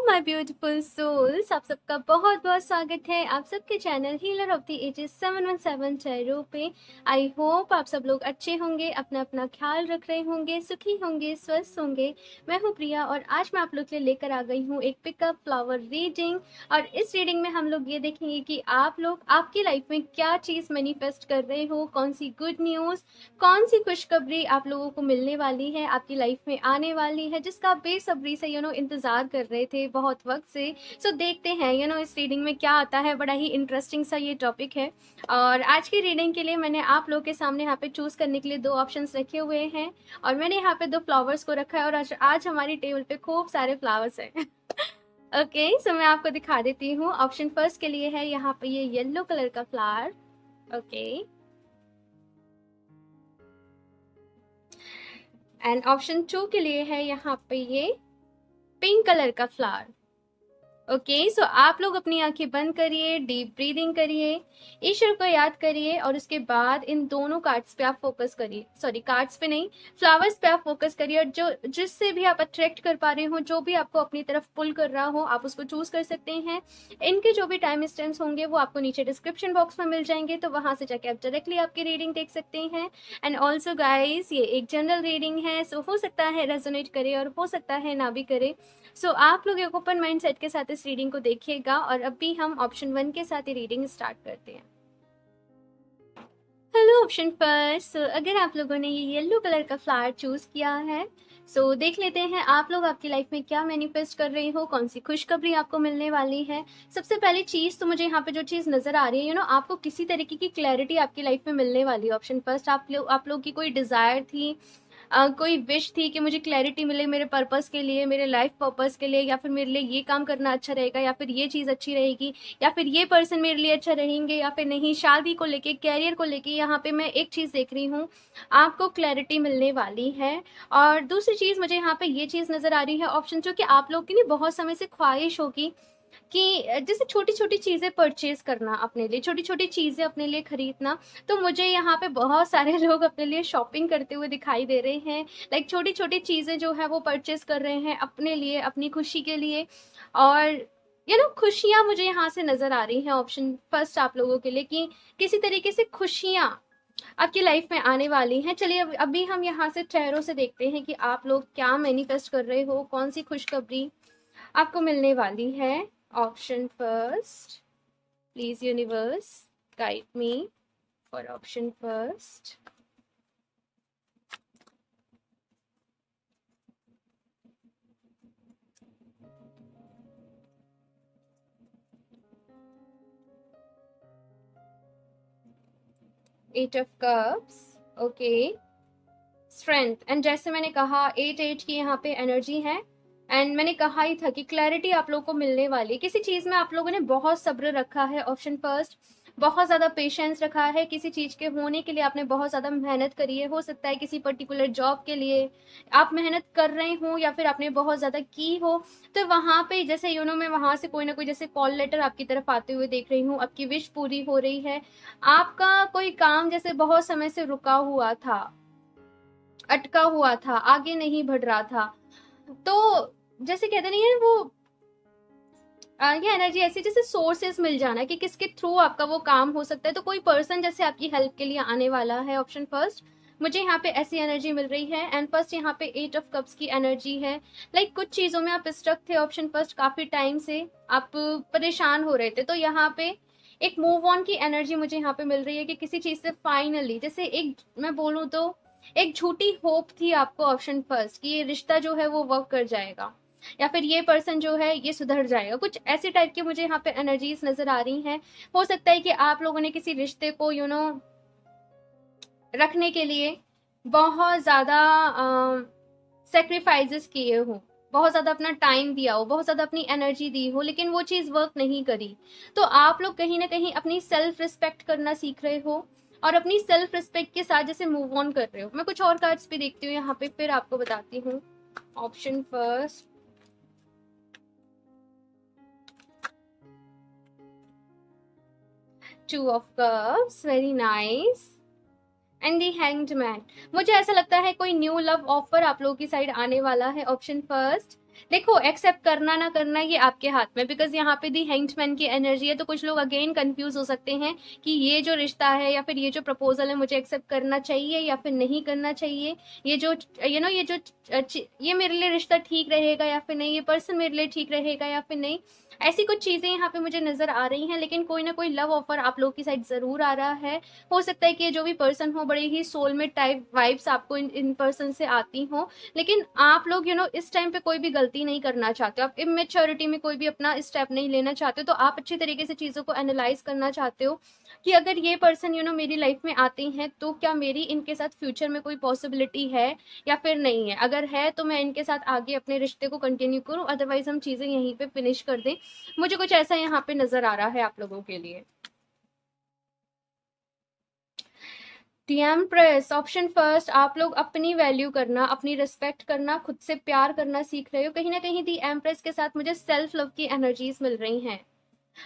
My beautiful souls, आप सबका बहुत बहुत स्वागत है आप सबके channel healer of the ages 717 चेहरों पे। आई होप आप सब लोग अच्छे होंगे, अपना अपना ख्याल रख रहे होंगे, सुखी होंगे, स्वस्थ होंगे। मैं हूँ प्रिया और आज मैं आप लोग के लिए लेकर आ गई हूँ एक पिकअप फ्लावर रीडिंग। और इस रीडिंग में हम लोग ये देखेंगे कि आप लोग आपकी लाइफ में क्या चीज़ मैनिफेस्ट कर रहे हो, कौन सी गुड न्यूज़, कौन सी खुशखबरी आप लोगों को मिलने वाली है, आपकी लाइफ में आने वाली है, जिसका आप बेसब्री से इंतज़ार कर रहे थे बहुत वक्त से। सो देखते हैं इस रीडिंग में क्या आता है। बड़ा ही इंटरेस्टिंग सा ये टॉपिक है। और आज की रीडिंग के लिए मैंने आप लोगों के सामने यहाँ पे चूज़ करने के लिए दो ऑप्शंस रखे हुए हैं और मैंने यहाँ पे दो फ्लावर्स को रखा है और आज हमारी टेबल पे खूब सारे फ्लावर्स हैं। ओके, सो मैं आपको दिखा देती हूँ। ऑप्शन फर्स्ट के लिए है यहाँ पे ये येलो कलर का फ्लावर। ओके, एंड ऑप्शन 2 के लिए है यहाँ पे ये पिंक कलर का फ्लावर। ओके, सो आप लोग अपनी आंखें बंद करिए, डीप ब्रीदिंग करिए, ईश्वर को याद करिए और उसके बाद इन दोनों कार्ड्स पे आप फोकस करिए। सॉरी, कार्ड्स पे नहीं, फ्लावर्स पे आप फोकस करिए और जो जिससे भी आप अट्रैक्ट कर पा रहे हो, जो भी आपको अपनी तरफ पुल कर रहा हो, आप उसको चूज कर सकते हैं। इनके जो भी टाइम स्टैम्प्स होंगे वो आपको नीचे डिस्क्रिप्शन बॉक्स में मिल जाएंगे, तो वहां से जाके आप डायरेक्टली आपकी रीडिंग देख सकते हैं। एंड ऑल्सो गाइज, ये एक जनरल रीडिंग है, सो हो सकता है रेजोनेट करे और हो सकता है ना भी करे। सो आप लोग एक ओपन माइंड सेट के साथ इस रीडिंग को देखिएगा और अभी हम ऑप्शन 1 के साथ ही रीडिंग स्टार्ट करते हैं। हेलो ऑप्शन फर्स्ट, अगर आप लोगों ने ये येलो कलर का फ्लावर चूज किया है, सो देख लेते हैं आप लोग आपकी लाइफ में क्या मैनिफेस्ट कर रहे हो, कौन सी खुशखबरी आपको मिलने वाली है। सबसे पहली चीज तो मुझे यहाँ पे जो चीज नजर आ रही है, आपको किसी तरीके की क्लैरिटी आपकी लाइफ में मिलने वाली है। ऑप्शन फर्स्ट, आप लोग की कोई डिजायर थी, कोई विश थी कि मुझे क्लैरिटी मिले मेरे पर्पस के लिए, मेरे लाइफ पर्पस के लिए, या फिर मेरे लिए ये काम करना अच्छा रहेगा, या फिर ये चीज़ अच्छी रहेगी, या फिर ये पर्सन मेरे लिए अच्छा रहेंगे, या फिर नहीं। शादी को लेके, कैरियर को लेके यहाँ पे मैं एक चीज़ देख रही हूँ, आपको क्लैरिटी मिलने वाली है। और दूसरी चीज़ मुझे यहाँ पे ये चीज़ नज़र आ रही है ऑप्शन, जो कि आप लोग की ना बहुत समय से ख्वाहिश होगी कि जैसे छोटी छोटी चीज़ें परचेज करना अपने लिए, छोटी छोटी चीज़ें अपने लिए खरीदना। तो मुझे यहाँ पे बहुत सारे लोग अपने लिए शॉपिंग करते हुए दिखाई दे रहे हैं। लाइक छोटी छोटी चीज़ें जो है वो परचेज कर रहे हैं अपने लिए, अपनी खुशी के लिए। और खुशियाँ मुझे यहाँ से नज़र आ रही हैं ऑप्शन फर्स्ट आप लोगों के लिए, कि किसी तरीके से खुशियाँ आपकी लाइफ में आने वाली हैं। चलिए अभी हम यहाँ से चेहरों से देखते हैं कि आप लोग क्या मैनिफेस्ट कर रहे हो, कौन सी खुशखबरी आपको मिलने वाली है। Option first, please universe guide me for option first. Eight of cups, okay. Strength, and जैसे मैंने कहा 8 की यहाँ पे एनर्जी है। एंड मैंने कहा ही था कि क्लैरिटी आप लोगों को मिलने वाली है। किसी चीज़ में आप लोगों ने बहुत सब्र रखा है ऑप्शन फर्स्ट, बहुत ज़्यादा पेशेंस रखा है। किसी चीज़ के होने के लिए आपने बहुत ज़्यादा मेहनत करी है। हो सकता है किसी पर्टिकुलर जॉब के लिए आप मेहनत कर रहे हो या फिर आपने बहुत ज़्यादा की हो। तो वहाँ पे जैसे मैं वहाँ से कोई ना कोई जैसे कॉल लेटर आपकी तरफ आते हुए देख रही हूँ, आपकी विश पूरी हो रही है। आपका कोई काम जैसे बहुत समय से रुका हुआ था, अटका हुआ था, आगे नहीं बढ़ रहा था, तो जैसे कहते नहीं है वो ये एनर्जी ऐसी जैसे सोर्सेस मिल जाना कि किसके थ्रू आपका वो काम हो सकता है। तो कोई पर्सन जैसे आपकी हेल्प के लिए आने वाला है ऑप्शन फर्स्ट, मुझे यहाँ पे ऐसी एनर्जी मिल रही है। एंड फर्स्ट यहाँ पे 8 ऑफ कप्स की एनर्जी है। लाइक कुछ चीजों में आप स्टक थे ऑप्शन फर्स्ट, काफी टाइम से आप परेशान हो रहे थे, तो यहाँ पे एक मूव ऑन की एनर्जी मुझे यहाँ पे मिल रही है कि किसी चीज से फाइनली, जैसे एक मैं बोलूँ तो एक झूठी होप थी आपको ऑप्शन फर्स्ट कि ये रिश्ता जो है वो वर्क कर जाएगा, या फिर ये पर्सन जो है ये सुधर जाएगा। कुछ ऐसे टाइप की मुझे यहाँ पे एनर्जीज नजर आ रही हैं। हो सकता है कि आप लोगों ने किसी रिश्ते को रखने के लिए बहुत ज्यादा सेक्रीफाइसेस किए हो, बहुत ज्यादा अपना टाइम दिया हो, बहुत ज्यादा अपनी एनर्जी दी हो, लेकिन वो चीज वर्क नहीं करी। तो आप लोग कहीं ना कहीं अपनी सेल्फ रिस्पेक्ट करना सीख रहे हो और अपनी सेल्फ रिस्पेक्ट के साथ जैसे मूव ऑन कर रहे हो। मैं कुछ और कार्ड्स भी देखती हूँ यहाँ पे, फिर आपको बताती हूँ। Option first, two of cups, very nice, and the hanged man. मुझे ऐसा लगता है कोई न्यू लव ऑफर आप लोगों की साइड आने वाला है ऑप्शन फर्स्ट। देखो, एक्सेप्ट करना ना करना ये आपके हाथ में, बिकॉज यहाँ पे दी हैंग्ड की एनर्जी है, तो कुछ लोग अगेन कंफ्यूज हो सकते हैं कि ये जो रिश्ता है या फिर ये जो प्रपोजल है मुझे एक्सेप्ट करना चाहिए या फिर नहीं करना चाहिए, ये जो ये जो ये मेरे लिए रिश्ता ठीक रहेगा या फिर नहीं, ये पर्सन मेरे लिए ठीक रहेगा या फिर नहीं। ऐसी कुछ चीजें यहाँ पे मुझे नजर आ रही हैं, लेकिन कोई ना कोई लव ऑफर आप लोग की साइड जरूर आ रहा है। हो सकता है कि जो भी पर्सन हो बड़े ही सोलमेट टाइप वाइब्स आपको इन पर्सन से आती हो, लेकिन आप लोग इस टाइम पे कोई भी गलती नहीं करना चाहते हो, आप इमेच्योरिटी में कोई भी अपना स्टेप नहीं लेना चाहते हो, तो आप अच्छी तरीके से चीज़ों को एनालाइज करना चाहते हो कि अगर ये पर्सन मेरी लाइफ में आते हैं तो क्या मेरी इनके साथ फ्यूचर में कोई पॉसिबिलिटी है या फिर नहीं है। अगर है तो मैं इनके साथ आगे अपने रिश्ते को कंटिन्यू करूँ, अदरवाइज हम चीज़ें यहीं पे फिनिश कर दें। मुझे कुछ ऐसा यहाँ पे नजर आ रहा है आप लोगों के लिए। दी एम्प्रेस, ऑप्शन फर्स्ट, आप लोग अपनी वैल्यू करना, अपनी रिस्पेक्ट करना, खुद से प्यार करना सीख रहे हो। कहीं ना कहीं दी एम्प्रेस के साथ मुझे सेल्फ लव की एनर्जीज मिल रही हैं।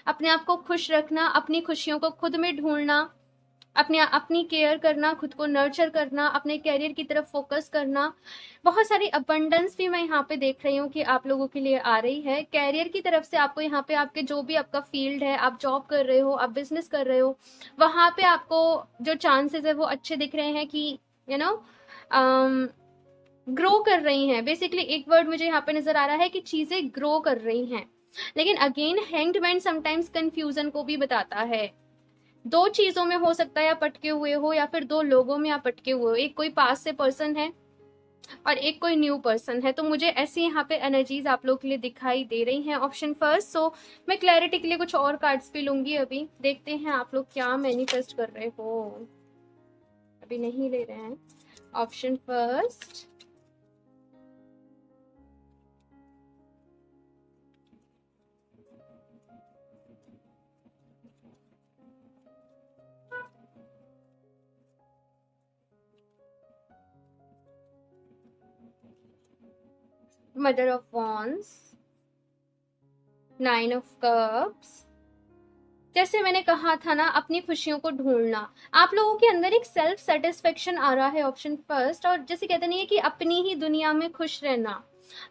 अपने आप को खुश रखना, अपनी खुशियों को खुद में ढूंढना, अपनी केयर करना, खुद को नर्चर करना, अपने कैरियर की तरफ फोकस करना। बहुत सारी अबंडेंस भी मैं यहाँ पे देख रही हूँ कि आप लोगों के लिए आ रही है। कैरियर की तरफ से आपको यहाँ पे आपके जो भी आपका फील्ड है, आप जॉब कर रहे हो, आप बिजनेस कर रहे हो, वहाँ पे आपको जो चांसेस है वो अच्छे दिख रहे हैं कि यू नो ग्रो कर रही हैं। बेसिकली एक वर्ड मुझे यहाँ पे नजर आ रहा है कि चीजें ग्रो कर रही हैं। लेकिन again hanged man sometimes confusion को भी बताता है। दो चीजों में हो सकता है आप अटके हुए हो, या फिर दो लोगों में आप अटके हुए हो। एक कोई पास से पर्सन है और एक कोई न्यू पर्सन है। तो मुझे ऐसी यहाँ पे एनर्जीज आप लोग के लिए दिखाई दे रही हैं, ऑप्शन फर्स्ट। सो मैं क्लैरिटी के लिए कुछ और कार्ड्स भी लूंगी। अभी देखते हैं आप लोग क्या मैनिफेस्ट कर रहे हो। अभी नहीं ले रहे हैं। Option first, mother of wands, nine of cups. जैसे मैंने कहा था ना, अपनी खुशियों को ढूंढना, आप लोगों के अंदर एक सेल्फ सेटिस्फेक्शन आ रहा है, ऑप्शन फर्स्ट। और जैसे कहते नहीं है कि अपनी ही दुनिया में खुश रहना,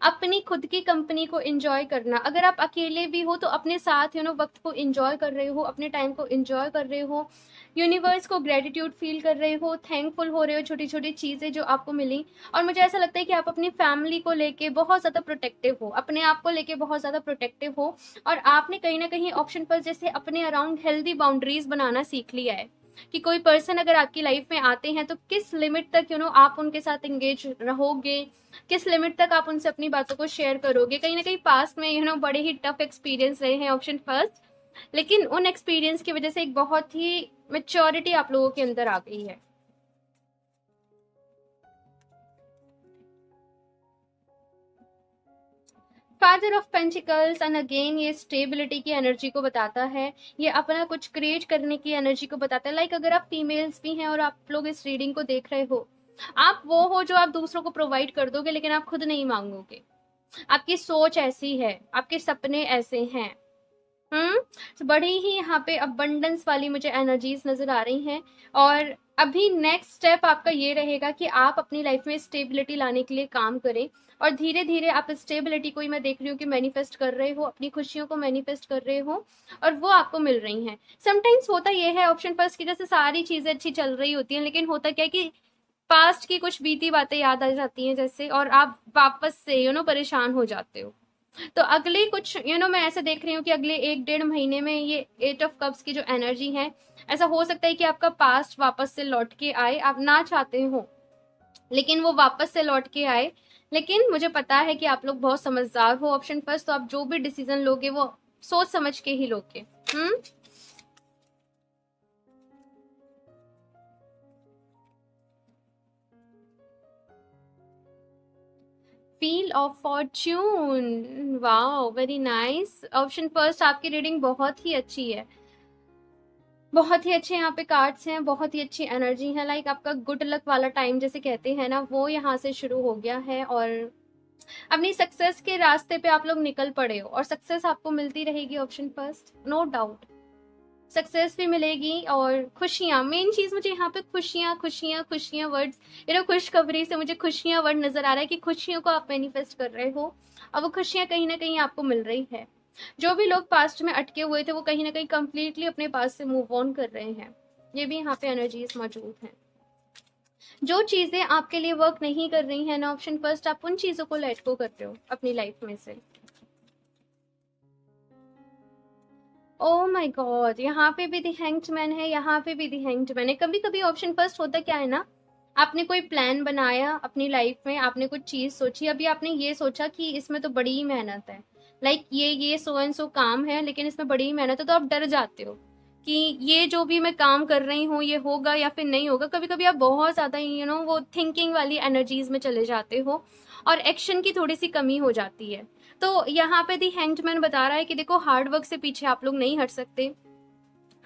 अपनी खुद की कंपनी को एंजॉय करना। अगर आप अकेले भी हो तो अपने साथ वक्त को एंजॉय कर रहे हो, अपने टाइम को एंजॉय कर रहे हो, यूनिवर्स को ग्रेटिट्यूड फील कर रहे हो, थैंकफुल हो रहे हो छोटी छोटी चीज़ें जो आपको मिली। और मुझे ऐसा लगता है कि आप अपनी फैमिली को लेके बहुत ज़्यादा प्रोटेक्टिव हो, अपने आप को लेके बहुत ज़्यादा प्रोटेक्टिव हो। और आपने कहीं ना कहीं ऑप्शन पर जैसे अपने अराउंड हेल्दी बाउंड्रीज बनाना सीख लिया है कि कोई पर्सन अगर आपकी लाइफ में आते हैं तो किस लिमिट तक आप उनके साथ एंगेज रहोगे, किस लिमिट तक आप उनसे अपनी बातों को शेयर करोगे। कहीं ना कहीं पास्ट में बड़े ही टफ एक्सपीरियंस रहे हैं, ऑप्शन फर्स्ट। लेकिन उन एक्सपीरियंस की वजह से एक बहुत ही मेच्योरिटी आप लोगों के अंदर आ गई है। Father of pentacles, and again ये स्टेबिलिटी की एनर्जी को बताता है, ये अपना कुछ क्रिएट करने की एनर्जी को बताता है। लाइक अगर आप फीमेल्स भी हैं और आप लोग इस रीडिंग को देख रहे हो, आप वो हो जो आप दूसरों को प्रोवाइड कर दोगे लेकिन आप खुद नहीं मांगोगे। आपकी सोच ऐसी है, आपके सपने ऐसे हैं। तो बड़ी ही यहाँ पे अबंडेंस वाली मुझे एनर्जीज नजर आ रही हैं। और अभी नेक्स्ट स्टेप आपका ये रहेगा कि आप अपनी लाइफ में स्टेबिलिटी लाने के लिए काम करें, और धीरे धीरे आप स्टेबिलिटी को ही मैं देख रही हूँ कि मैनिफेस्ट कर रहे हो, अपनी खुशियों को मैनिफेस्ट कर रहे हो, और वो आपको मिल रही हैं। समटाइम्स होता ये है ऑप्शन फर्स्ट की, जैसे सारी चीजें अच्छी चल रही होती हैं, लेकिन होता क्या है कि पास्ट की कुछ बीती बातें याद आ जाती हैं जैसे, और आप वापस से परेशान हो जाते हो। तो अगले कुछ मैं ऐसे देख रही हूँ कि अगले 1-1.5 महीने में ये 8 ऑफ कप्स की जो एनर्जी है, ऐसा हो सकता है कि आपका पास्ट वापस से लौट के आए, आप ना चाहते हो लेकिन वो वापस से लौट के आए। लेकिन मुझे पता है कि आप लोग बहुत समझदार हो, ऑप्शन फर्स्ट। तो आप जो भी डिसीजन लोगे वो सोच समझ के ही लोगे। Feel of Fortune, wow very nice. Option first, आपकी रीडिंग बहुत ही अच्छी है, बहुत ही अच्छे यहाँ पे कार्ड्स हैं, बहुत ही अच्छी एनर्जी है। लाइक आपका गुड लक वाला टाइम जैसे कहते हैं ना, वो यहाँ से शुरू हो गया है, और अपनी सक्सेस के रास्ते पे आप लोग निकल पड़े हो, और सक्सेस आपको मिलती रहेगी, option first, no doubt. Success भी मिलेगी और खुशियाँ, मेन चीज़ मुझे यहाँ पे खुशियाँ खुशियाँ खुशियाँ वर्ड्स, खुशखबरी से मुझे खुशियाँ वर्ड नज़र आ रहा है कि खुशियों को आप मैनिफेस्ट कर रहे हो और वो खुशियाँ कहीं ना कहीं आपको मिल रही है। जो भी लोग पास्ट में अटके हुए थे वो कहीं ना कहीं कंप्लीटली अपने पास से मूव ऑन कर रहे हैं। ये भी यहाँ पे एनर्जीज मौजूद हैं। जो चीज़ें आपके लिए वर्क नहीं कर रही हैं ना, ऑप्शन फर्स्ट, आप उन चीज़ों को लेट गो करते हो अपनी लाइफ में से। ओह माय गॉड, यहाँ पे भी द हैंग्ड मैन है, यहाँ पे भी द हैंग्ड मैन है। कभी कभी ऑप्शन फर्स्ट होता क्या है ना, आपने कोई प्लान बनाया अपनी लाइफ में, आपने कुछ चीज सोची, अभी आपने ये सोचा कि इसमें तो बड़ी ही मेहनत है, लाइक ये सो एंड सो काम है लेकिन इसमें बड़ी ही मेहनत है, तो आप डर जाते हो कि ये जो भी मैं काम कर रही हूँ ये होगा या फिर नहीं होगा। कभी कभी आप बहुत ज्यादा वो थिंकिंग वाली एनर्जीज में चले जाते हो और एक्शन की थोड़ी सी कमी हो जाती है। तो यहाँ पे दी हैंगमैन बता रहा है कि देखो, हार्ड वर्क से पीछे आप लोग नहीं हट सकते,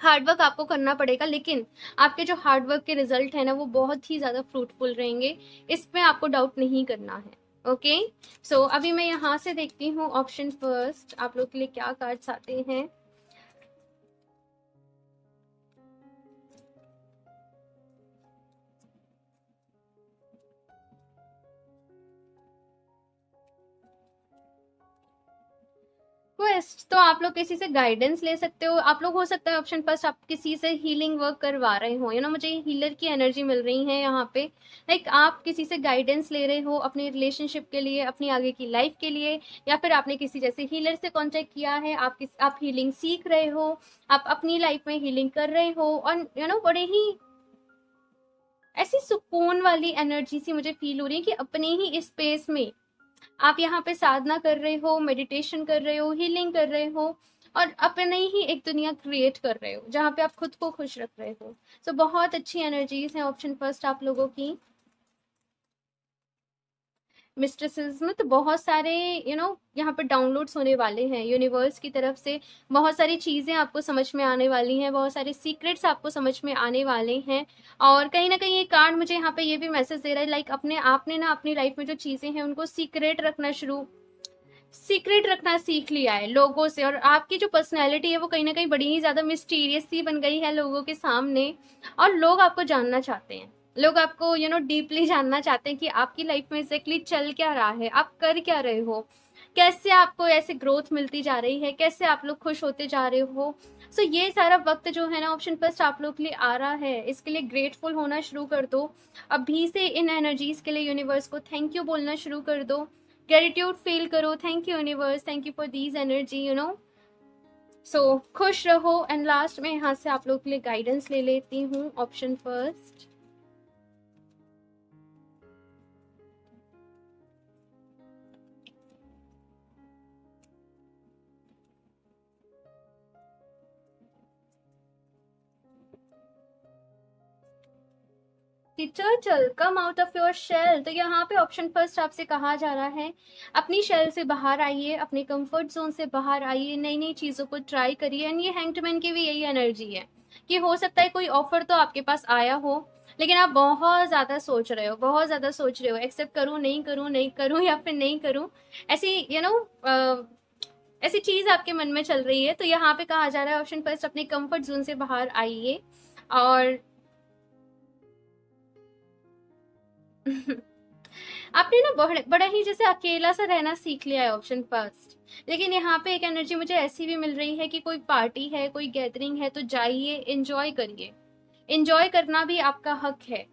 हार्ड वर्क आपको करना पड़ेगा, लेकिन आपके जो हार्ड वर्क के रिजल्ट है ना वो बहुत ही ज्यादा फ्रूटफुल रहेंगे, इसमें आपको डाउट नहीं करना है। ओके, सो अभी मैं यहाँ से देखती हूँ ऑप्शन फर्स्ट आप लोग के लिए क्या कार्ड्स आते हैं। क्वेस्ट, तो आप लोग किसी से गाइडेंस ले सकते हो। आप लोग, हो सकता है ऑप्शन फर्स्ट, आप किसी से हीलिंग वर्क करवा रहे हो, मुझे हीलर की एनर्जी मिल रही है यहाँ पे। लाइक आप किसी से गाइडेंस ले रहे हो अपने रिलेशनशिप के लिए, अपनी आगे की लाइफ के लिए, या फिर आपने किसी जैसे हीलर से कांटेक्ट किया है, आप हीलिंग सीख रहे हो, आप अपनी लाइफ में हीलिंग कर रहे हो, और बड़े ही ऐसी सुकून वाली एनर्जी सी मुझे फील हो रही है कि अपने ही स्पेस में आप यहाँ पे साधना कर रहे हो, मेडिटेशन कर रहे हो, हीलिंग कर रहे हो, और अपने ही एक दुनिया क्रिएट कर रहे हो जहाँ पे आप खुद को खुश रख रहे हो। सो बहुत अच्छी एनर्जीज हैं ऑप्शन फर्स्ट आप लोगों की। मिस्टिसिज्म तो बहुत सारे यहाँ पर डाउनलोड्स होने वाले हैं यूनिवर्स की तरफ से, बहुत सारी चीज़ें आपको समझ में आने वाली हैं, बहुत सारे सीक्रेट्स आपको समझ में आने वाले हैं। और कहीं ना कहीं ये कार्ड मुझे यहाँ पे ये भी मैसेज दे रहा है, लाइक आपने ना अपनी लाइफ में जो चीज़ें हैं उनको सीक्रेट रखना सीख लिया है लोगों से, और आपकी जो पर्सनैलिटी है वो कहीं ना कहीं बड़ी ही ज़्यादा मिस्टीरियस सी बन गई है लोगों के सामने, और लोग आपको जानना चाहते हैं, लोग आपको डीपली जानना चाहते हैं कि आपकी लाइफ में एग्जैक्टली चल क्या रहा है, आप कर क्या रहे हो, कैसे आपको ऐसे ग्रोथ मिलती जा रही है, कैसे आप लोग खुश होते जा रहे हो। सो ये सारा वक्त जो है ना ऑप्शन फर्स्ट आप लोग के लिए आ रहा है, इसके लिए ग्रेटफुल होना शुरू कर दो अभी से। इन एनर्जीज के लिए यूनिवर्स को थैंक यू बोलना शुरू कर दो, ग्रेटिट्यूड फील करो, thank you universe, thank you for these energy so खुश रहो। एंड लास्ट में यहाँ से आप लोग के लिए गाइडेंस ले लेती हूँ option first. Turtle, come out of your shell, तो यहाँ पे ऑप्शन फर्स्ट आपसे कहा जा रहा है अपनी शेल से बाहर आइए, अपने कंफर्ट जोन से बाहर आइए, नई नई चीज़ों को ट्राई करिए। एंड ये हैंगमैन की भी यही एनर्जी है कि हो सकता है कोई ऑफर तो आपके पास आया हो, लेकिन आप बहुत ज़्यादा सोच रहे हो, बहुत ज़्यादा सोच रहे हो, एक्सेप्ट करूँ नहीं करूँ, नहीं करूँ या फिर नहीं करूँ, ऐसी ऐसी चीज़ आपके मन में चल रही है। तो यहाँ पे कहा जा रहा है ऑप्शन फर्स्ट अपने कंफर्ट जोन से बाहर आइए, और आपने ना बड़ा ही जैसे अकेला सा रहना सीख लिया है ऑप्शन फर्स्ट। लेकिन यहाँ पे एक एनर्जी मुझे ऐसी भी मिल रही है कि कोई पार्टी है, कोई गैदरिंग है, तो जाइए, एंजॉय करिए, एंजॉय करना भी आपका हक है।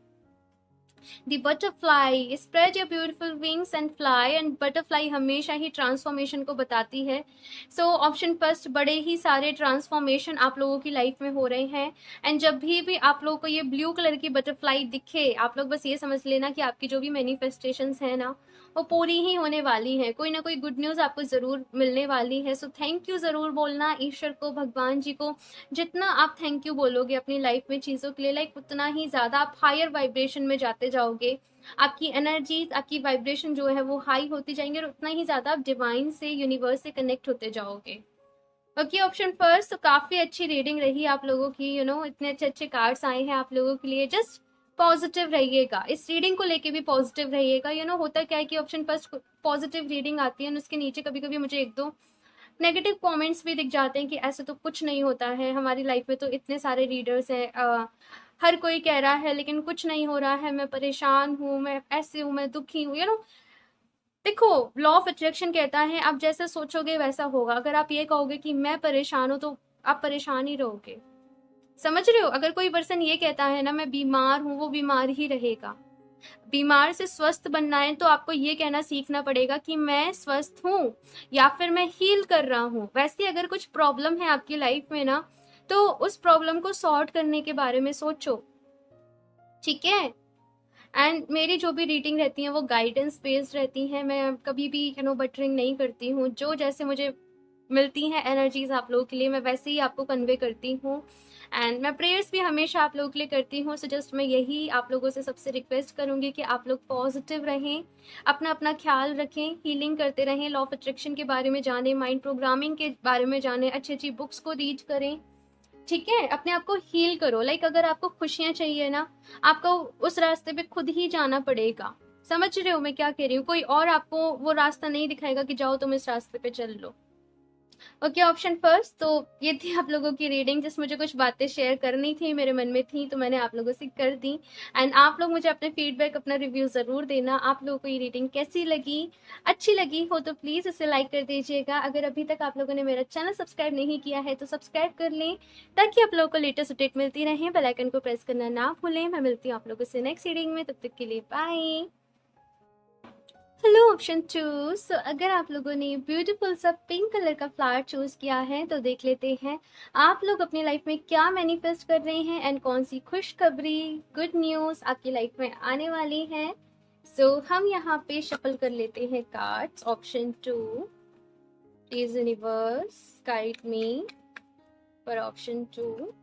The butterfly, spread your beautiful wings and fly, and butterfly हमेशा ही ट्रांसफॉर्मेशन को बताती है। सो ऑप्शन फर्स्ट, बड़े ही सारे ट्रांसफॉर्मेशन आप लोगों की लाइफ में हो रहे हैं। एंड जब भी आप लोगों को ये ब्लू कलर की बटरफ्लाई दिखे, आप लोग बस ये समझ लेना कि आपकी जो भी मैनिफेस्टेशंस है ना वो पूरी ही होने वाली है, कोई ना कोई गुड न्यूज़ आपको ज़रूर मिलने वाली है। सो थैंक यू ज़रूर बोलना ईश्वर को, भगवान जी को, जितना आप थैंक यू बोलोगे अपनी लाइफ में चीज़ों के लिए, लाइक उतना ही ज़्यादा आप हायर वाइब्रेशन में जाते जाओगे, आपकी एनर्जीज, आपकी वाइब्रेशन जो है वो हाई होती जाएंगे, और उतना ही ज़्यादा आप डिवाइन से, यूनिवर्स से कनेक्ट होते जाओगे। ओके ऑप्शन फर्स्ट, तो काफ़ी अच्छी रीडिंग रही आप लोगों की, इतने अच्छे अच्छे कार्ड्स आए हैं आप लोगों के लिए। जस्ट पॉजिटिव रहिएगा, इस रीडिंग को लेके भी पॉजिटिव रहिएगा। होता क्या है कि ऑप्शन फर्स्ट पॉजिटिव रीडिंग आती है, और उसके नीचे कभी कभी मुझे एक दो नेगेटिव कमेंट्स भी दिख जाते हैं कि ऐसे तो कुछ नहीं होता है, हमारी लाइफ में तो इतने सारे रीडर्स हैं, हर कोई कह रहा है लेकिन कुछ नहीं हो रहा है, मैं परेशान हूँ, मैं ऐसे हूँ, मैं दुखी हूँ, देखो, लॉ ऑफ अट्रैक्शन कहता है आप जैसा सोचोगे वैसा होगा। अगर आप ये कहोगे कि मैं परेशान हूँ तो आप परेशान ही रहोगे, समझ रहे हो? अगर कोई पर्सन ये कहता है ना मैं बीमार हूँ, वो बीमार ही रहेगा। बीमार से स्वस्थ बनना है तो आपको ये कहना सीखना पड़ेगा कि मैं स्वस्थ हूँ या फिर मैं हील कर रहा हूँ। वैसे अगर कुछ प्रॉब्लम है आपकी लाइफ में ना, तो उस प्रॉब्लम को सॉर्ट करने के बारे में सोचो, ठीक है? एंड मेरी जो भी रीडिंग रहती है वो गाइडेंस बेस्ड रहती हैं, मैं कभी भी बटरिंग नहीं करती हूँ। जो जैसे मुझे मिलती हैं एनर्जीज आप लोगों के लिए, मैं वैसे ही आपको कन्वे करती हूँ। एंड मैं प्रेयर्स भी हमेशा आप लोगों के लिए करती हूँ। सो जस्ट मैं यही आप लोगों से सबसे रिक्वेस्ट करूँगी कि आप लोग पॉजिटिव रहें, अपना अपना ख्याल रखें, हीलिंग करते रहें, लॉ ऑफ अट्रैक्शन के बारे में जानें, माइंड प्रोग्रामिंग के बारे में जानें, अच्छी अच्छी बुक्स को रीड करें, ठीक है? अपने आप को हील करो। लाइक अगर आपको खुशियां चाहिए ना, आपको उस रास्ते पे खुद ही जाना पड़ेगा। समझ रहे हो मैं क्या कह रही हूँ? कोई और आपको वो रास्ता नहीं दिखाएगा कि जाओ तुम इस रास्ते पे चल लो। Okay, option first. तो ये थी आप लोगों की रीडिंग, जिस मुझे कुछ बातें शेयर करनी थी, मेरे मन में थी, तो मैंने आप लोगों से कर दी। एंड आप लोग मुझे अपने फीडबैक, अपना रिव्यू ज़रूर देना। आप लोगों को ये रीडिंग कैसी लगी? अच्छी लगी हो तो प्लीज़ इसे लाइक कर दीजिएगा। अगर अभी तक आप लोगों ने मेरा चैनल सब्सक्राइब नहीं किया है तो सब्सक्राइब कर लें, ताकि आप लोगों को लेटेस्ट अपडेट मिलती रहे। बेल आइकन को प्रेस करना ना भूलें। मैं मिलती हूँ आप लोगों से नेक्स्ट रीडिंग में, तब तक के लिए बाय। Hello option 2। सो अगर आप लोगों ने ब्यूटीफुल सा पिंक कलर का फ्लावर चूज किया है तो देख लेते हैं आप लोग अपनी लाइफ में क्या मैनिफेस्ट कर रहे हैं एंड कौन सी खुशखबरी, गुड न्यूज आपकी लाइफ में आने वाली है। सो हम यहाँ पे शफल कर लेते हैं cards. Option 2, please universe guide me for option 2।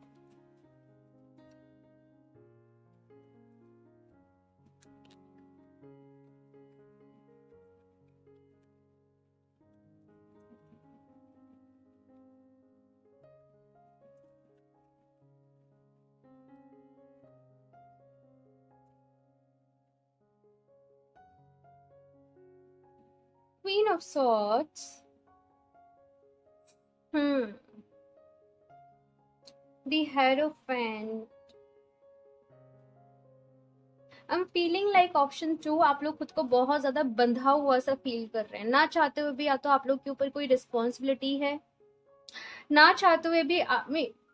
Queen of Swords, the Hierophant। I am feeling like option 2, आप लोग खुद को बहुत ज्यादा बंधा हुआ सा फील कर रहे हैं। ना चाहते हुए भी या तो आप लोग के ऊपर कोई रिस्पॉन्सिबिलिटी है, ना चाहते हुए भी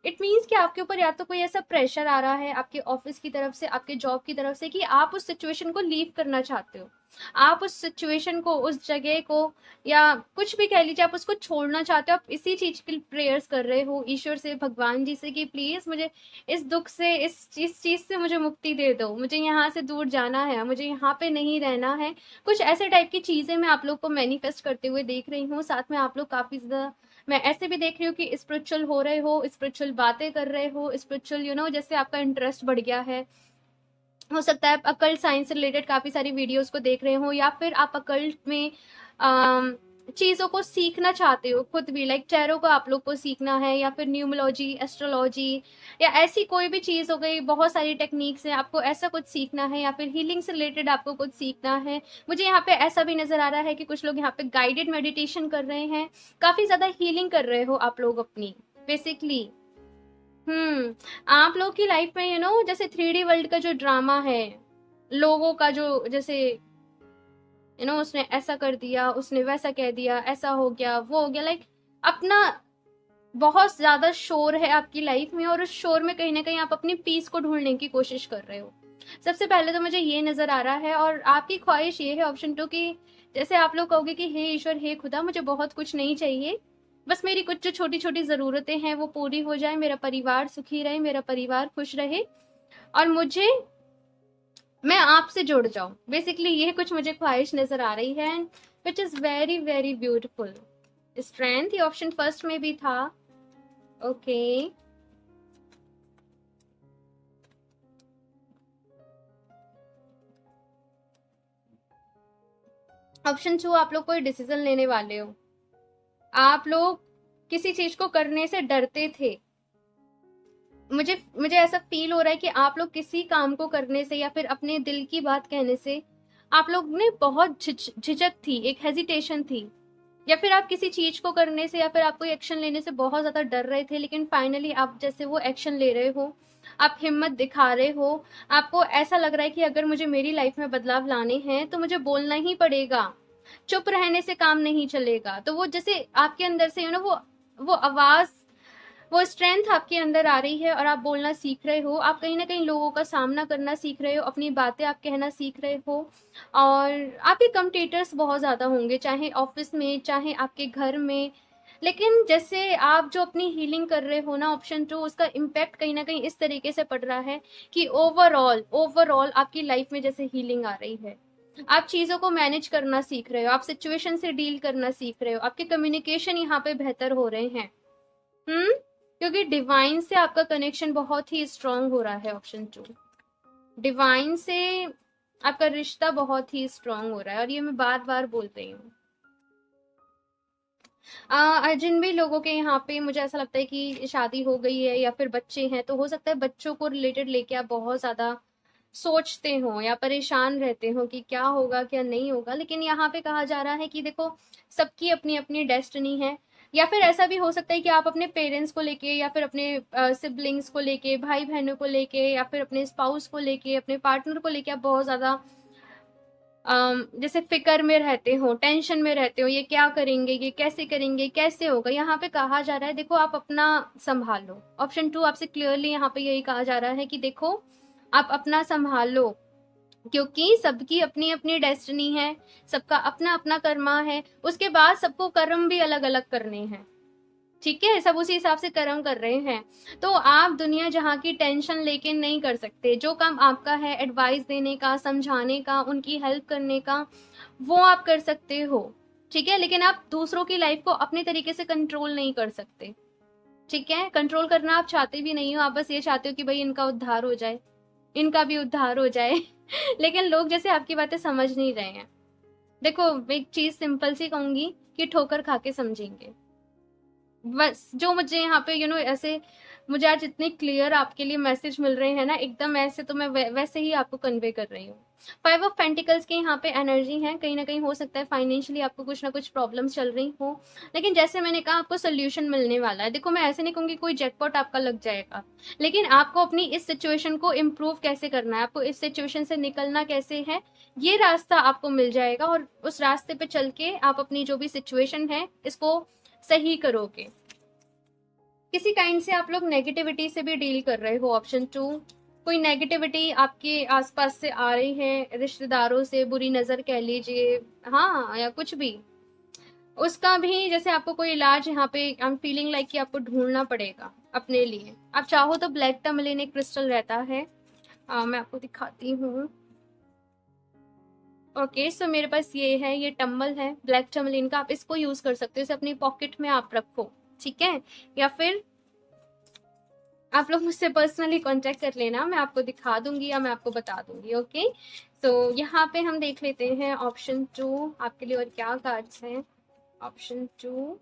इट मीन्स कि आपके ऊपर या तो कोई ऐसा प्रेशर आ रहा है आपके ऑफिस की तरफ से, आपके जॉब की तरफ से, कि आप उस सिचुएशन को लीव करना चाहते हो। आप उस सिचुएशन को, उस जगह को, या कुछ भी कह लीजिए, आप उसको छोड़ना चाहते हो। आप इसी चीज के प्रेयर्स कर रहे हो ईश्वर से, भगवान जी से, कि प्लीज मुझे इस दुख से, इस चीज से मुझे मुक्ति दे दो, मुझे यहाँ से दूर जाना है, मुझे यहाँ पे नहीं रहना है। कुछ ऐसे टाइप की चीजें मैं आप लोग को मैनिफेस्ट करते हुए देख रही हूँ। साथ में आप लोग काफी ज्यादा, मैं ऐसे भी देख रही हूँ कि स्पिरिचुअल हो रहे हो, स्पिरिचुअल बातें कर रहे हो, स्पिरिचुअल जैसे आपका इंटरेस्ट बढ़ गया है। हो सकता है आप अकल्ट साइंस से रिलेटेड काफी सारी वीडियोस को देख रहे हो, या फिर आप अकल्ट में चीजों को सीखना चाहते हो खुद भी। लाइक टैरो को आप लोग को सीखना है, या फिर न्यूमोलॉजी, एस्ट्रोलॉजी, या ऐसी कोई भी चीज हो गई। बहुत सारी टेक्निक्स हैं, आपको ऐसा कुछ सीखना है, या फिर हीलिंग से रिलेटेड आपको कुछ सीखना है। मुझे यहाँ पे ऐसा भी नजर आ रहा है कि कुछ लोग यहाँ पे गाइडेड मेडिटेशन कर रहे हैं, काफी ज्यादा हीलिंग कर रहे हो आप लोग अपनी, बेसिकली। आप लोग की लाइफ में जैसे 3D वर्ल्ड का जो ड्रामा है, लोगों का जो, जैसे उसने ऐसा कर दिया, उसने वैसा कह दिया, ऐसा हो गया, वो हो गया, लाइक अपना बहुत ज्यादा शोर है आपकी लाइफ में, और उस शोर में कहीं ना कहीं आप अपनी पीस को ढूंढने की कोशिश कर रहे हो। सबसे पहले तो मुझे ये नजर आ रहा है, और आपकी ख्वाहिश ये है ऑप्शन 2 की, जैसे आप लोग कहोगे कि हे ईश्वर, हे खुदा, मुझे बहुत कुछ नहीं चाहिए, बस मेरी कुछ जो छोटी छोटी जरूरतें हैं वो पूरी हो जाए, मेरा परिवार सुखी रहे, मेरा परिवार खुश रहे, और मैं आपसे जुड़ जाऊं। बेसिकली ये कुछ मुझे ख्वाहिश नजर आ रही है, which is very very beautiful. Strength ये ऑप्शन फर्स्ट में भी था। ओके, ऑप्शन 2, आप लोग कोई डिसीजन लेने वाले हो। आप लोग किसी चीज को करने से डरते थे। मुझे ऐसा फील हो रहा है कि आप लोग किसी काम को करने से, या फिर अपने दिल की बात कहने से, आप लोग ने बहुत झिझक थी, एक हेजिटेशन थी, या फिर आप किसी चीज को करने से या फिर आप कोई एक्शन लेने से बहुत ज्यादा डर रहे थे, लेकिन फाइनली आप जैसे वो एक्शन ले रहे हो, आप हिम्मत दिखा रहे हो, आपको ऐसा लग रहा है कि अगर मुझे मेरी लाइफ में बदलाव लाने हैं तो मुझे बोलना ही पड़ेगा, चुप रहने से काम नहीं चलेगा। तो वो जैसे आपके अंदर से वो आवाज, वो स्ट्रेंथ आपके अंदर आ रही है और आप बोलना सीख रहे हो, आप कहीं ना कहीं लोगों का सामना करना सीख रहे हो, अपनी बातें आप कहना सीख रहे हो। और आपके कम्पिटिटर्स बहुत ज़्यादा होंगे, चाहे ऑफिस में चाहे आपके घर में, लेकिन जैसे आप जो अपनी हीलिंग कर रहे हो ना, ऑप्शन 2, उसका इम्पैक्ट कहीं ना कहीं इस तरीके से पड़ रहा है कि ओवरऑल ओवरऑल आपकी लाइफ में जैसे हीलिंग आ रही है, आप चीज़ों को मैनेज करना सीख रहे हो, आप सिचुएशन से डील करना सीख रहे हो, आपके कम्युनिकेशन यहाँ पे बेहतर हो रहे हैं। क्योंकि डिवाइन से आपका कनेक्शन बहुत ही स्ट्रांग हो रहा है। ऑप्शन 2, डिवाइन से आपका रिश्ता बहुत ही स्ट्रांग हो रहा है, और ये मैं बार बार बोल रही हूँ। जिन भी लोगों के यहाँ पे मुझे ऐसा लगता है कि शादी हो गई है या फिर बच्चे हैं, तो हो सकता है बच्चों को रिलेटेड लेके आप बहुत ज्यादा सोचते हो या परेशान रहते हो कि क्या होगा क्या नहीं होगा, लेकिन यहाँ पे कहा जा रहा है कि देखो, सबकी अपनी अपनी डेस्टिनी है। या फिर ऐसा भी हो सकता है कि आप अपने पेरेंट्स को लेके या फिर अपने सिबलिंग्स को लेके, भाई बहनों को लेके या फिर अपने स्पाउस को लेके, अपने पार्टनर को लेके आप बहुत ज्यादा जैसे फिक्र में रहते हो, टेंशन में रहते हो, ये क्या करेंगे, ये कैसे करेंगे, कैसे होगा। यहाँ पे कहा जा रहा है देखो, आप अपना संभाल लो। ऑप्शन 2 आपसे क्लियरली यहाँ पे यही कहा जा रहा है कि देखो, आप अपना संभाल लो, क्योंकि सबकी अपनी अपनी डेस्टिनी है, सबका अपना अपना कर्मा है, उसके बाद सबको कर्म भी अलग अलग करने हैं। ठीक है, सब उसी हिसाब से कर्म कर रहे हैं। तो आप दुनिया जहाँ की टेंशन लेके नहीं कर सकते। जो काम आपका है एडवाइस देने का, समझाने का, उनकी हेल्प करने का, वो आप कर सकते हो। ठीक है, लेकिन आप दूसरों की लाइफ को अपने तरीके से कंट्रोल नहीं कर सकते। ठीक है, कंट्रोल करना आप चाहते भी नहीं हो, आप बस ये चाहते हो कि भाई इनका उद्धार हो जाए, इनका भी उद्धार हो जाए। लेकिन लोग जैसे आपकी बातें समझ नहीं रहे हैं। देखो, एक चीज सिंपल सी कहूंगी कि ठोकर खा के समझेंगे। बस जो मुझे यहाँ पे ऐसे मुझे आज इतने क्लियर आपके लिए मैसेज मिल रहे हैं ना, एकदम ऐसे तो मैं वैसे ही आपको कन्वे कर रही हूँ। 5 ऑफ पेंटिकल्स के यहाँ पे एनर्जी है, कहीं ना कहीं हो सकता है फाइनेंशियली आपको कुछ ना कुछ प्रॉब्लम्स चल रही हो, लेकिन जैसे मैंने कहा आपको सोल्यूशन मिलने वाला है। देखो, मैं ऐसे नहीं कहूँगी कोई जैकपॉट आपका लग जाएगा, लेकिन आपको अपनी इस सिचुएशन को इम्प्रूव कैसे करना है, आपको इस सिचुएशन से निकलना कैसे है, ये रास्ता आपको मिल जाएगा, और उस रास्ते पे चल के आप अपनी जो भी सिचुएशन है इसको सही करोगे। किसी काइंड से आप लोग नेगेटिविटी से भी डील कर रहे हो। ऑप्शन 2, कोई नेगेटिविटी आपके आसपास से आ रही है, रिश्तेदारों से, बुरी नजर कह लीजिए, हाँ, या कुछ भी, उसका भी जैसे आपको कोई इलाज यहाँ पे आई एम फीलिंग लाइक कि आपको ढूंढना पड़ेगा अपने लिए। आप चाहो तो ब्लैक टर्मलिन एक क्रिस्टल रहता है, मैं आपको दिखाती हूँ। ओके, सो मेरे पास ये है, ये टम्बल है ब्लैक टर्मलिन का, आप इसको यूज कर सकते हो, इसे अपनी पॉकेट में आप रखो। ठीक है, या फिर आप लोग मुझसे पर्सनली कांटेक्ट कर लेना, मैं आपको दिखा दूंगी या मैं आपको बता दूंगी। ओके, तो यहाँ पे हम देख लेते हैं ऑप्शन 2 आपके लिए और क्या कार्ड्स हैं। Option 2,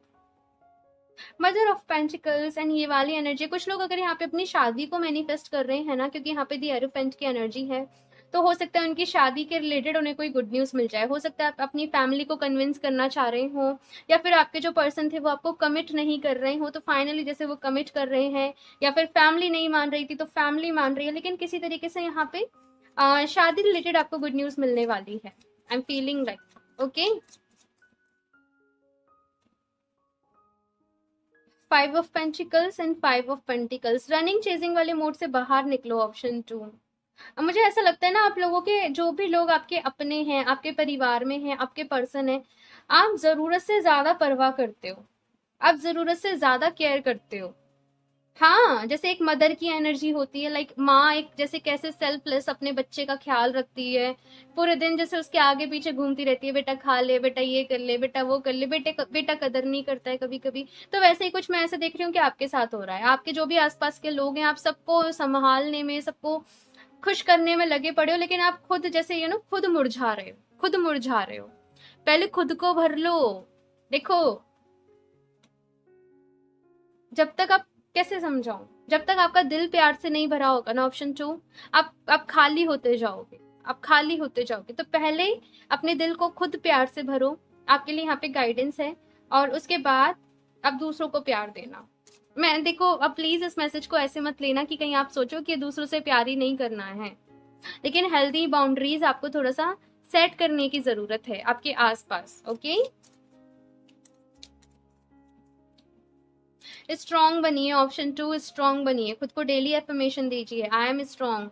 mother of pentacles and ये वाली एनर्जी। कुछ लोग अगर यहाँ पे अपनी शादी को मैनिफेस्ट कर रहे हैं ना, क्योंकि यहाँ पे दी एरोफेंट की एनर्जी है, तो हो सकता है उनकी शादी के रिलेटेड उन्हें कोई गुड न्यूज मिल जाए। हो सकता है आप अपनी फैमिली को कन्विंस करना चाह रहे हो, या फिर आपके जो पर्सन थे वो आपको कमिट नहीं कर रहे हो, तो फाइनली जैसे वो कमिट कर रहे हैं, या फिर फैमिली नहीं मान रही थी तो फैमिली मान रही है, लेकिन किसी तरीके से यहाँ पे शादी रिलेटेड आपको गुड न्यूज मिलने वाली है। I am feeling like okay. 5 of pentacles and 5 of pentacles, running chasing वाले मोड से बाहर निकलो। ऑप्शन 2, मुझे ऐसा लगता है ना, आप लोगों के जो भी लोग आपके अपने हैं, आपके परिवार में हैं, आपके पर्सन हैं, आप जरूरत से ज्यादा परवाह करते हो, आप जरूरत से ज्यादा केयर करते हो। हाँ, जैसे एक मदर की एनर्जी होती है, लाइक माँ एक जैसे कैसे सेल्फलेस अपने बच्चे का ख्याल रखती है, पूरे दिन जैसे उसके आगे पीछे घूमती रहती है, बेटा खा ले, बेटा ये कर ले, बेटा वो कर ले, बेटा कदर नहीं करता है कभी कभी। तो वैसे ही कुछ मैं ऐसे देख रही हूँ कि आपके साथ हो रहा है। आपके जो भी आसपास के लोग हैं, आप सबको संभालने में, सबको खुश करने में लगे पड़े हो, लेकिन आप खुद जैसे खुद मुरझा रहे हो, खुद मुरझा रहे हो। पहले खुद को भर लो। देखो, जब तक आप, कैसे समझाऊं, जब तक आपका दिल प्यार से नहीं भरा होगा ना, ऑप्शन 2, आप खाली होते जाओगे, आप खाली होते जाओगे। तो पहले अपने दिल को खुद प्यार से भरो। आपके लिए यहाँ पे गाइडेंस है, और उसके बाद अब दूसरों को प्यार देना। मैं देखो, अब प्लीज इस मैसेज को ऐसे मत लेना कि कहीं आप सोचो कि दूसरों से प्यार ही नहीं करना है, लेकिन हेल्दी बाउंड्रीज आपको थोड़ा सा सेट करने की जरूरत है आपके आसपास। ओके, स्ट्रॉन्ग बनिए, ऑप्शन 2 स्ट्रॉन्ग बनिए, खुद को डेली एफर्मेशन दीजिए, आई एम स्ट्रॉन्ग।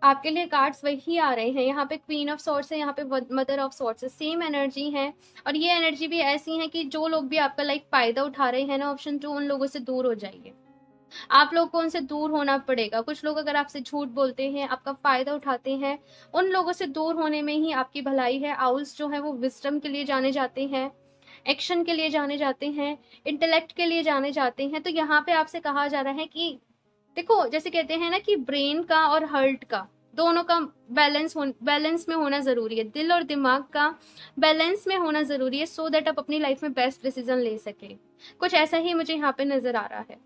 आपके लिए कार्ड्स वही आ रहे हैं, यहाँ पे क्वीन ऑफ सॉर्ड्स है, यहाँ पे मदर ऑफ सॉर्ड्स है, सेम एनर्जी है। और ये एनर्जी भी ऐसी है कि जो लोग भी आपका लाइक फायदा उठा रहे हैं ना, ऑप्शन 2, उन लोगों से दूर हो जाइए। आप लोग को उनसे दूर होना पड़ेगा। कुछ लोग अगर आपसे झूठ बोलते हैं, आपका फायदा उठाते हैं, उन लोगों से दूर होने में ही आपकी भलाई है। आउल्स जो है वो विजडम के लिए जाने जाते हैं, एक्शन के लिए जाने जाते हैं, इंटेलेक्ट के लिए जाने जाते हैं। तो यहाँ पे आपसे कहा जा रहा है कि देखो, जैसे कहते हैं ना कि ब्रेन का और हार्ट का दोनों का बैलेंस में होना जरूरी है, दिल और दिमाग का बैलेंस में होना जरूरी है, सो दैट आप अपनी लाइफ में बेस्ट डिसीजन ले सके। कुछ ऐसा ही मुझे यहाँ पे नजर आ रहा है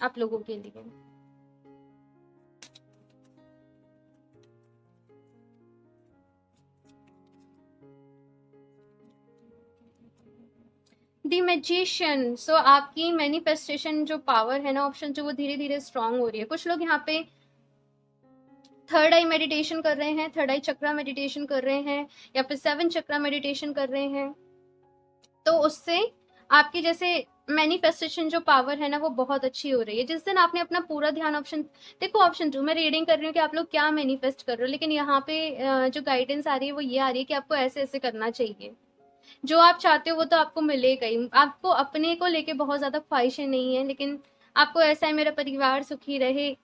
आप लोगों के लिए। द मैजिशियन, सो आपकी मैनिफेस्टेशन जो पावर है ना, ऑप्शन जो वो धीरे धीरे स्ट्रांग हो रही है। कुछ लोग यहाँ पे थर्ड आई मेडिटेशन कर रहे हैं, थर्ड आई चक्रा मेडिटेशन कर रहे हैं, या फिर 7 चक्रा मेडिटेशन कर रहे हैं। तो उससे आपकी जैसे मैनिफेस्टेशन जो पावर है ना वो बहुत अच्छी हो रही है। जिस दिन आपने अपना पूरा ध्यान ऑप्शन, देखो ऑप्शन 2 मैं रीडिंग कर रही हूँ कि आप लोग क्या मैनिफेस्ट कर रहे हो, लेकिन यहाँ पे जो गाइडेंस आ रही है वो ये आ रही है कि आपको ऐसे ऐसे करना चाहिए। जो आप चाहते हो वो तो आपको मिलेगा ही। आपको अपने को लेके बहुत ज्यादा ख्वाहिशें नहीं है, लेकिन आपको ऐसा है मेरा परिवार सुखी रहे।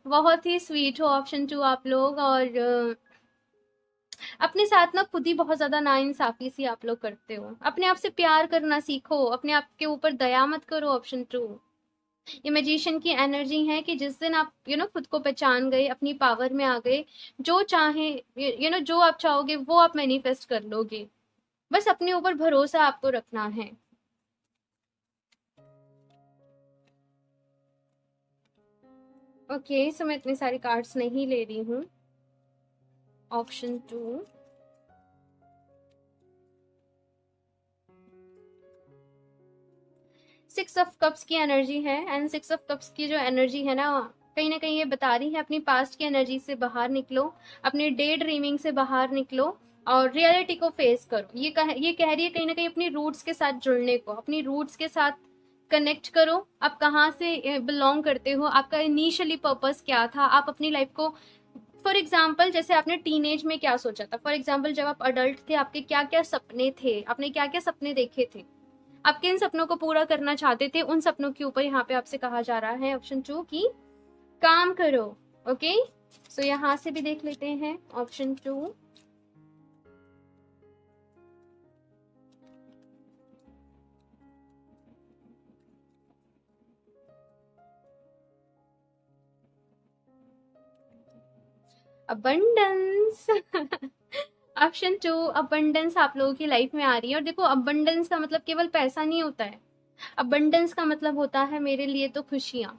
बहुत ही स्वीट हो ऑप्शन 2 आप लोग। और अपने साथ ना खुद ही बहुत ज्यादा नाइंसाफी सी आप लोग करते हो। अपने आप से प्यार करना सीखो, अपने आप के ऊपर दया मत करो ऑप्शन 2। ये मैजिशियन की एनर्जी है कि जिस दिन आप खुद को पहचान गए, अपनी पावर में आ गए, जो चाहे जो आप चाहोगे वो आप मैनिफेस्ट कर लोगे। बस अपने ऊपर भरोसा आपको रखना है। ओके, सो मैं इतनी सारी कार्ड्स नहीं ले रही हूँ। ऑप्शन 2, 6 ऑफ कप्स की एनर्जी है। एंड 6 ऑफ कप्स की जो एनर्जी है ना कहीं ये बता रही है अपनी पास्ट की एनर्जी से बाहर निकलो, अपनी डे ड्रीमिंग से बाहर निकलो और रियलिटी को फेस करो। ये कह रही है कहीं ना कहीं अपनी रूट्स के साथ जुड़ने को, अपनी रूट्स के साथ कनेक्ट करो। आप कहाँ से बिलोंग करते हो, आपका इनिशियली पर्पस क्या था, आप अपनी लाइफ को फॉर एग्जाम्पल जैसे आपने टीनेज में क्या सोचा था, फॉर एग्जाम्पल जब आप अडल्ट थे आपके क्या क्या सपने थे, आपने क्या क्या सपने देखे थे, आप किन सपनों को पूरा करना चाहते थे, उन सपनों के ऊपर यहाँ पे आपसे कहा जा रहा है ऑप्शन 2 की काम करो। ओके, सो यहाँ से भी देख लेते हैं ऑप्शन 2। अबंडेंस। ऑप्शन 2 अबंडेंस आप लोगों की लाइफ में आ रही है। और देखो अबंडेंस का मतलब केवल पैसा नहीं होता है, अबंडेंस का मतलब होता है मेरे लिए तो खुशियां।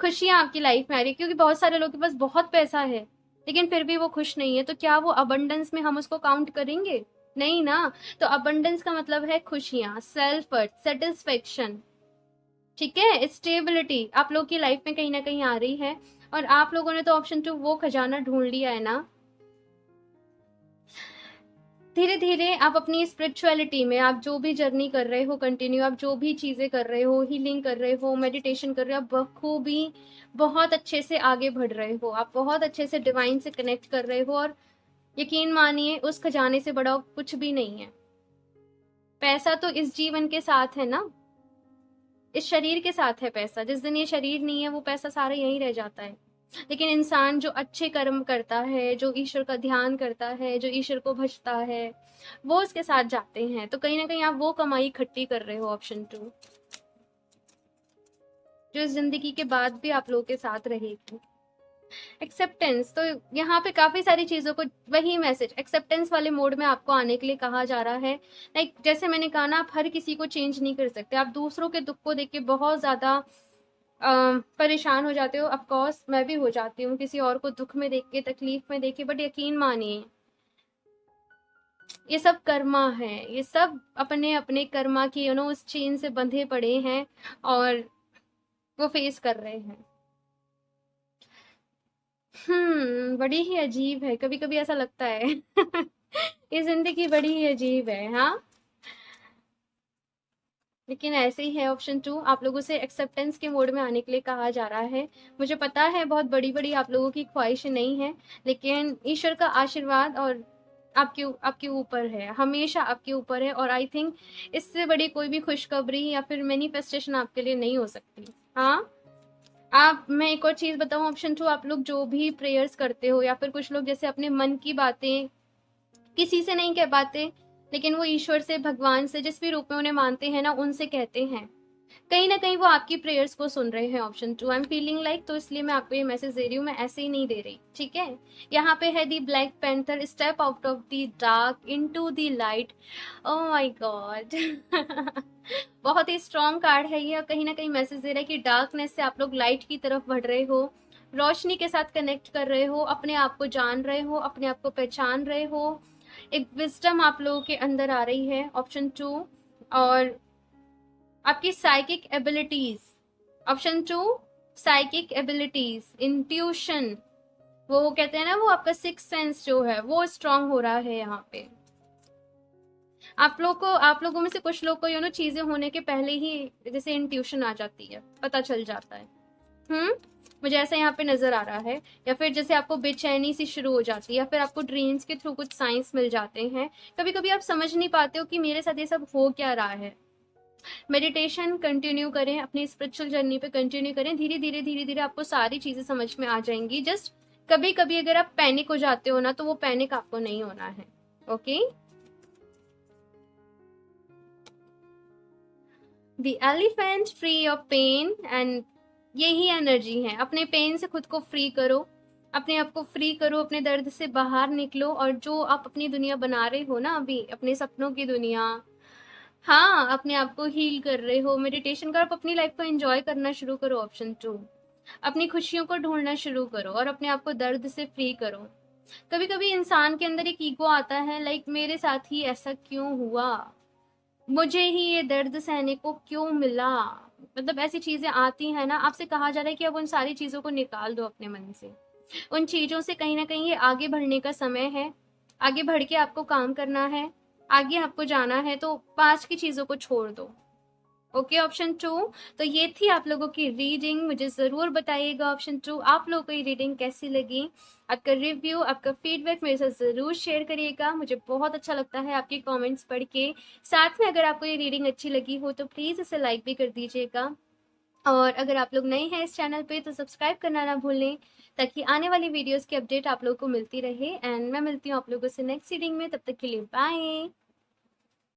खुशियां आपकी लाइफ में आ रही है, क्योंकि बहुत सारे लोगों के पास बहुत पैसा है लेकिन फिर भी वो खुश नहीं है, तो क्या वो अबंडेंस में हम उसको काउंट करेंगे? नहीं ना। तो अबंडेंस का मतलब है खुशियां, सेल्फ वर्थ, सेटिस्फेक्शन, ठीक है, स्टेबिलिटी आप लोग की लाइफ में कहीं ना कहीं आ रही है। और आप लोगों ने तो ऑप्शन 2 वो खजाना ढूंढ लिया है ना। धीरे धीरे आप अपनी स्पिरिचुअलिटी में, आप जो भी जर्नी कर रहे हो कंटिन्यू, आप जो भी चीजें कर रहे हो, हीलिंग कर रहे हो, मेडिटेशन कर रहे हो, आप बखूबी बहुत अच्छे से आगे बढ़ रहे हो, आप बहुत अच्छे से डिवाइन से कनेक्ट कर रहे हो। और यकीन मानिए उस खजाने से बड़ा कुछ भी नहीं है। पैसा तो इस जीवन के साथ है ना, इस शरीर के साथ है पैसा। जिस दिन ये शरीर नहीं है वो पैसा सारा यहीं रह जाता है। लेकिन इंसान जो अच्छे कर्म करता है, जो ईश्वर का ध्यान करता है, जो ईश्वर को भजता है, वो उसके साथ जाते हैं। तो कहीं ना कहीं आप वो कमाई इकट्ठी कर रहे हो ऑप्शन 2, जो इस जिंदगी के बाद भी आप लोगों के साथ रहेगी। एक्सेप्टेंस, तो यहाँ पे काफी सारी चीजों को, वही मैसेज एक्सेप्टेंस वाले मोड में आपको आने के लिए कहा जा रहा है। लाइक जैसे मैंने कहा ना, आप हर किसी को चेंज नहीं कर सकते। आप दूसरों के दुख को देख के बहुत ज्यादा परेशान हो जाते हो। ऑफ कोर्स मैं भी हो जाती हूँ किसी और को दुख में देख के, तकलीफ में देख के, बट यकीन मानिए ये सब कर्मा है, ये सब अपने अपने कर्मा की उस चेन से बंधे पड़े हैं और वो फेस कर रहे हैं। बड़ी ही अजीब है, कभी कभी ऐसा लगता है। ये जिंदगी बड़ी ही अजीब है। हाँ, लेकिन ऐसे ही है। ऑप्शन 2, आप लोगों से एक्सेप्टेंस के मोड में आने के लिए कहा जा रहा है। मुझे पता है बहुत बड़ी बड़ी आप लोगों की ख्वाहिशें नहीं है, लेकिन ईश्वर का आशीर्वाद और आपके आपके ऊपर है, हमेशा आपके ऊपर है। और आई थिंक इससे बड़ी कोई भी खुशखबरी या फिर मैनिफेस्टेशन आपके लिए नहीं हो सकती। हाँ, आप, मैं एक और चीज बताऊं, ऑप्शन 2, आप लोग जो भी प्रेयर्स करते हो या फिर कुछ लोग जैसे अपने मन की बातें किसी से नहीं कह पाते, लेकिन वो ईश्वर से, भगवान से, जिस भी रूप में उन्हें मानते हैं ना, उनसे कहते हैं। कहीं ना कहीं वो आपकी प्रेयर्स को सुन रहे हैं। Option 2, I am feeling like, तो इसलिए मैं आपको ये मैसेज दे रही हूँ, मैं ऐसे ही नहीं दे रही, ठीक है। यहाँ पे है the black panther, step out of the dark into the light. Oh my god. बहुत ही स्ट्रॉन्ग कार्ड है ये, और कहीं ना कहीं मैसेज दे रहा है कि डार्कनेस से आप लोग लाइट की तरफ बढ़ रहे हो, रोशनी के साथ कनेक्ट कर रहे हो, अपने आप को जान रहे हो, अपने आप को पहचान रहे हो। एक विजडम आप लोगों के अंदर आ रही है। ऑप्शन 2, और आपकी psychic abilities. Option 2, psychic abilities, intuition, वो कहते हैं ना, वो आपका सिक्स सेंस जो है वो स्ट्रांग हो रहा है यहाँ पे। आप लोगों में से कुछ लोग को चीजें होने के पहले ही जैसे इंट्यूशन आ जाती है, पता चल जाता है। मुझे ऐसा यहाँ पे नजर आ रहा है। या फिर जैसे आपको बेचैनी सी शुरू हो जाती है, या फिर आपको ड्रीम्स के थ्रू कुछ साइंस मिल जाते हैं। कभी कभी आप समझ नहीं पाते हो कि मेरे साथ ये सब हो क्या रहा है। मेडिटेशन कंटिन्यू करें, अपनी स्पिरिचुअल जर्नी पे कंटिन्यू करें, धीरे धीरे धीरे धीरे आपको सारी चीजें समझ में आ जाएंगी। जस्ट कभी कभी अगर आप पैनिक हो जाते हो ना, तो वो पैनिक आपको नहीं होना है। Okay, the elephant, free of pain, and यही एनर्जी है। अपने पेन से खुद को फ्री करो, अपने आप को फ्री करो, अपने दर्द से बाहर निकलो, और जो आप अपनी दुनिया बना रहे हो ना अभी, अपने सपनों की दुनिया, हाँ, अपने आप को हील कर रहे हो, मेडिटेशन करो, आप अपनी लाइफ को एंजॉय करना शुरू करो। ऑप्शन 2, अपनी खुशियों को ढूंढना शुरू करो और अपने आप को दर्द से फ्री करो। कभी कभी इंसान के अंदर एक ईगो आता है, लाइक मेरे साथ ही ऐसा क्यों हुआ, मुझे ही ये दर्द सहने को क्यों मिला, मतलब ऐसी चीजें आती हैं ना। आपसे कहा जा रहा है कि अब उन सारी चीजों को निकाल दो अपने मन से, उन चीजों से कहीं ना कहीं ये आगे बढ़ने का समय है। आगे बढ़ के आपको काम करना है, आगे आपको जाना है, तो पास की चीजों को छोड़ दो। Okay, option 2। तो ये थी आप लोगों की रीडिंग। मुझे जरूर बताइएगा ऑप्शन 2 आप लोगों को ये रीडिंग कैसी लगी। आपका रिव्यू, आपका फीडबैक मेरे साथ जरूर शेयर करिएगा, मुझे बहुत अच्छा लगता है आपके कमेंट्स पढ़ के। साथ में अगर आपको ये रीडिंग अच्छी लगी हो तो प्लीज इसे लाइक भी कर दीजिएगा, और अगर आप लोग नए हैं इस चैनल पे तो सब्सक्राइब करना ना भूलें, ताकि आने वाली वीडियोस की अपडेट आप लोगों को मिलती रहे। एंड मैं मिलती हूँ आप लोगों से नेक्स्ट रीडिंग में, तब तक के लिए बाय।